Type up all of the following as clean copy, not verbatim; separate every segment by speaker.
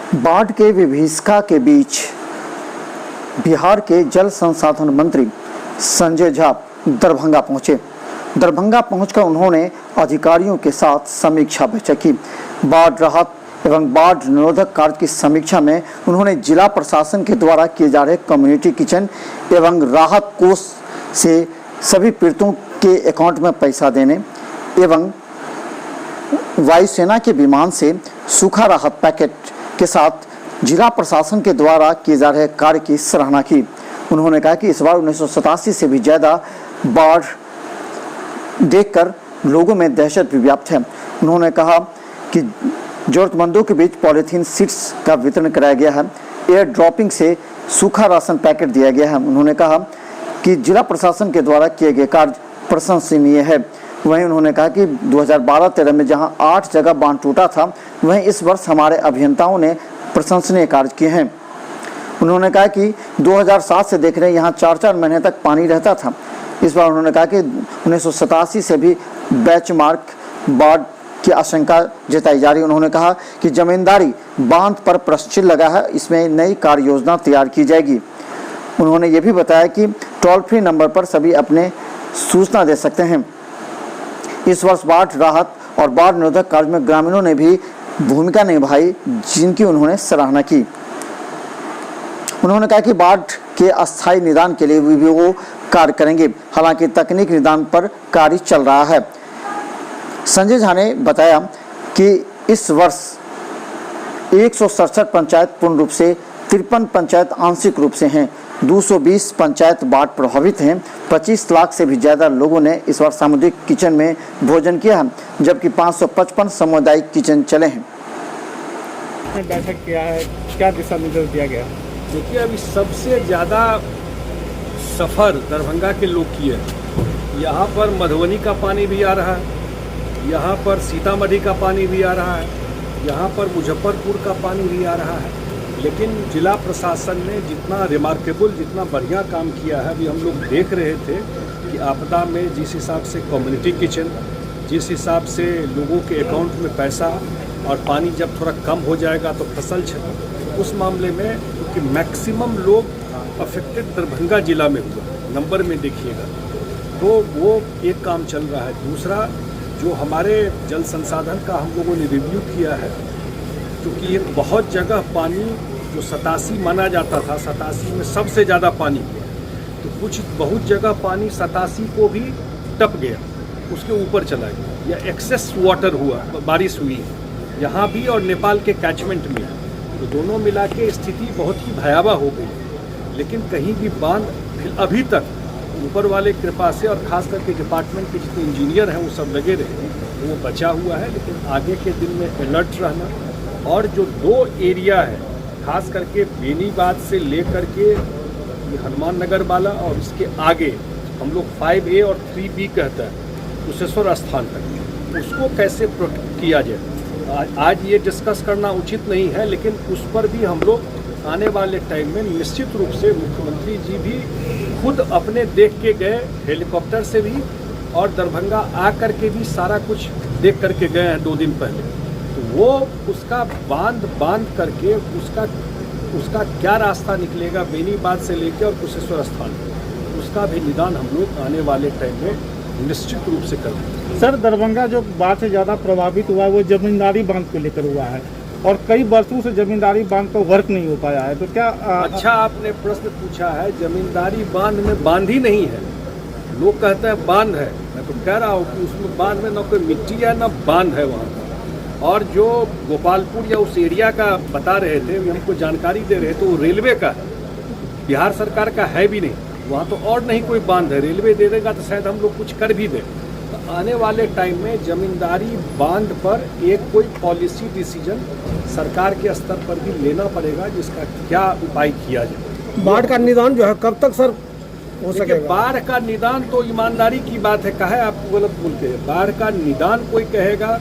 Speaker 1: बाढ़ के विभीषिका के बीच बिहार के जल संसाधन मंत्री संजय झा दरभंगा पहुंचे। दरभंगा पहुंचकर उन्होंने अधिकारियों के साथ समीक्षा बैठक की। बाढ़ राहत एवं बाढ़ निरोधक कार्य की समीक्षा में उन्होंने जिला प्रशासन के द्वारा किए जा रहे कम्युनिटी किचन एवं राहत कोष से सभी पीड़ितों के अकाउंट में पैसा देने एवं वायुसेना के विमान से सूखा राहत पैकेट के साथ जिला प्रशासन के द्वारा किए जा रहे कार्य की सराहना की। उन्होंने कहा कि इस बार 1987 से भी ज़्यादा बाढ़ देखकर लोगों में दहशत भी व्याप्त है। उन्होंने कहा कि जरूरतमंदों के बीच पॉलीथीन सीट्स का वितरण कराया गया है, एयर ड्रॉपिंग से सूखा राशन पैकेट दिया गया है। उन्होंने कहा कि जिला प्रशासन के द्वारा किए गए कार्य प्रशंसनीय है। वहीं उन्होंने कहा कि 2012-13 में जहां 8 जगह बांध टूटा था, वहीं इस वर्ष हमारे अभियंताओं ने प्रशंसनीय कार्य किए हैं। उन्होंने कहा कि 2007 से देख रहे हैं यहाँ 4-4 महीने तक पानी रहता था। इस बार उन्होंने कहा कि 1987 से भी बेंचमार्क बाढ़ की आशंका जताई जा रही है। उन्होंने कहा कि जमींदारी बांध पर प्रश्नचिन्ह लगा है, इसमें नई कार्य योजना तैयार की जाएगी। उन्होंने ये भी बताया कि टोल फ्री नंबर पर सभी अपने सूचना दे सकते हैं। इस वर्ष बाढ़ राहत और बाढ़ निरोधक कार्य में ग्रामीणों ने भी भूमिका निभाई, जिनकी उन्होंने सराहना की। उन्होंने कहा कि बाढ़ के अस्थायी निदान के लिए भी वो कार्य करेंगे। हालांकि तकनीक निदान पर कार्य चल रहा है। संजय झा ने बताया कि इस वर्ष 167 पंचायत पूर्ण रूप से, 53 पंचायत आंशिक रूप से हैं, 220 पंचायत बाढ़ प्रभावित हैं। 25 लाख से भी ज़्यादा लोगों ने इस बार सामुदायिक किचन में भोजन किया है, जबकि 555 सामुदायिक किचन चले हैं।
Speaker 2: बैठक किया है, क्या दिशा निर्देश दिया गया?
Speaker 3: देखिए, अभी सबसे ज़्यादा सफ़र दरभंगा के लोग किए हैं। यहाँ पर मधुबनी का पानी भी आ रहा है, यहाँ पर सीतामढ़ी का पानी भी आ रहा है, यहाँ पर मुजफ्फरपुर का पानी भी आ रहा है। लेकिन जिला प्रशासन ने जितना रिमार्केबल, जितना बढ़िया काम किया है, अभी हम लोग देख रहे थे कि आपदा में जिस हिसाब से कम्युनिटी किचन, जिस हिसाब से लोगों के अकाउंट में पैसा, और पानी जब थोड़ा कम हो जाएगा तो फसल क्षति, उस मामले में क्योंकि मैक्सिमम लोग अफेक्टेड दरभंगा जिला में हुआ, नंबर में देखिएगा, तो वो एक काम चल रहा है। दूसरा, जो हमारे जल संसाधन का हम लोगों ने रिव्यू किया है, क्योंकि एक बहुत जगह पानी जो 87 माना जाता था, 87 में सबसे ज़्यादा पानी हुआ, तो कुछ बहुत जगह पानी 87 को भी टप गया, उसके ऊपर चला गया, या एक्सेस वाटर हुआ, बारिश हुई यहाँ भी और नेपाल के कैचमेंट में, तो दोनों मिला के स्थिति बहुत ही भयावह हो गई। लेकिन कहीं भी बांध अभी तक ऊपर वाले कृपा से, और ख़ास करके डिपार्टमेंट के जितने इंजीनियर हैं वो सब लगे रहे, वो बचा हुआ है। लेकिन आगे के दिन में अलर्ट रहना, और जो 2 एरिया है, खास करके बेनीबाद से लेकर के हनुमान नगर वाला, और इसके आगे हम लोग 5A और 3B कहते हैं, कुशेश्वर स्थान तक, उसको कैसे प्रोटेक्ट किया जाए, आज ये डिस्कस करना उचित नहीं है। लेकिन उस पर भी हम लोग आने वाले टाइम में निश्चित रूप से, मुख्यमंत्री जी भी खुद अपने देख के गए, हेलीकॉप्टर से भी, और दरभंगा आ कर के भी सारा कुछ देख करके गए हैं 2 दिन पहले। तो वो उसका बांध करके उसका क्या रास्ता निकलेगा बेनीबाद से लेकर और कुशेश्वर स्थान, उसका भी निदान हम लोग आने वाले टाइम में निश्चित रूप से करेंगे।
Speaker 2: सर, दरभंगा जो बाढ़ से ज़्यादा प्रभावित हुआ है वो जमींदारी बांध को लेकर हुआ है, और कई वर्षों से जमींदारी बांध पर वर्क नहीं हो पाया है, तो क्या
Speaker 3: अच्छा आपने प्रश्न पूछा है। जमींदारी बांध में बांध ही नहीं है, लोग कहते हैं बांध है, मैं तो कह रहा हूँ कि उसमें बांध में न कोई मिट्टी है न बांध है वहाँ। और जो गोपालपुर या उस एरिया का बता रहे थे, हमको जानकारी दे रहे थे, वो रेलवे का है, बिहार सरकार का है भी नहीं, वहाँ तो और नहीं कोई बांध है। रेलवे दे देगा तो शायद हम लोग कुछ कर भी दें। तो आने वाले टाइम में जमींदारी बांध पर एक कोई पॉलिसी डिसीजन सरकार के स्तर पर भी लेना पड़ेगा, जिसका क्या उपाय किया जाए।
Speaker 4: बाढ़ का निदान जो है कब तक सर हो सकेगा?
Speaker 3: बाढ़ का निदान तो ईमानदारी की बात है, कहा है आपको गलत बोलते हैं। बाढ़ का निदान कोई कहेगा,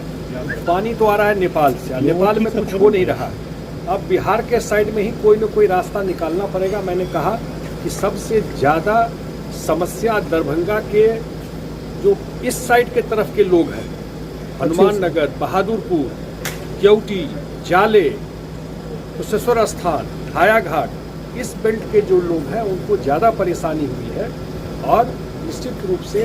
Speaker 3: पानी तो आ रहा है नेपाल से, नेपाल में कुछ हो नहीं रहा है। अब बिहार के साइड में ही कोई न कोई रास्ता निकालना पड़ेगा। मैंने कहा कि सबसे ज़्यादा समस्या दरभंगा के जो इस साइड के तरफ के लोग हैं, हनुमान नगर, बहादुरपुर, केवटी, जाले, कुशेश्वर स्थान, हायाघाट, इस बेल्ट के जो लोग हैं उनको ज़्यादा परेशानी हुई है। और निश्चित रूप से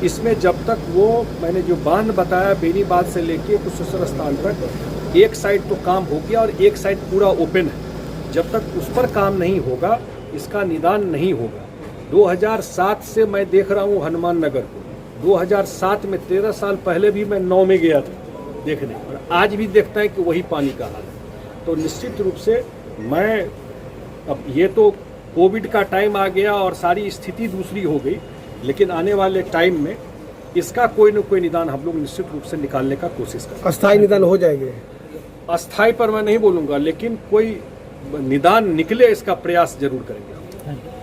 Speaker 3: इसमें जब तक वो मैंने जो बांध बताया बेनीबाद से लेके कुशेश्वर स्थान तक, एक साइड तो काम हो गया और एक साइड पूरा ओपन है। जब तक उस पर काम नहीं होगा इसका निदान नहीं होगा। 2007 से मैं देख रहा हूँ हनुमान नगर को। 2007 में 13 साल पहले भी मैं 9 में गया था देखने, और आज भी देखता है कि वही पानी का हाल है। तो निश्चित रूप से मैं, अब ये तो कोविड का टाइम आ गया और सारी स्थिति दूसरी हो गई, लेकिन आने वाले टाइम में इसका कोई न कोई निदान हम लोग निश्चित रूप से निकालने का कोशिश करेंगे।
Speaker 4: अस्थायी निदान हो जाएंगे?
Speaker 3: अस्थाई पर मैं नहीं बोलूँगा, लेकिन कोई निदान निकले इसका प्रयास जरूर करेंगे।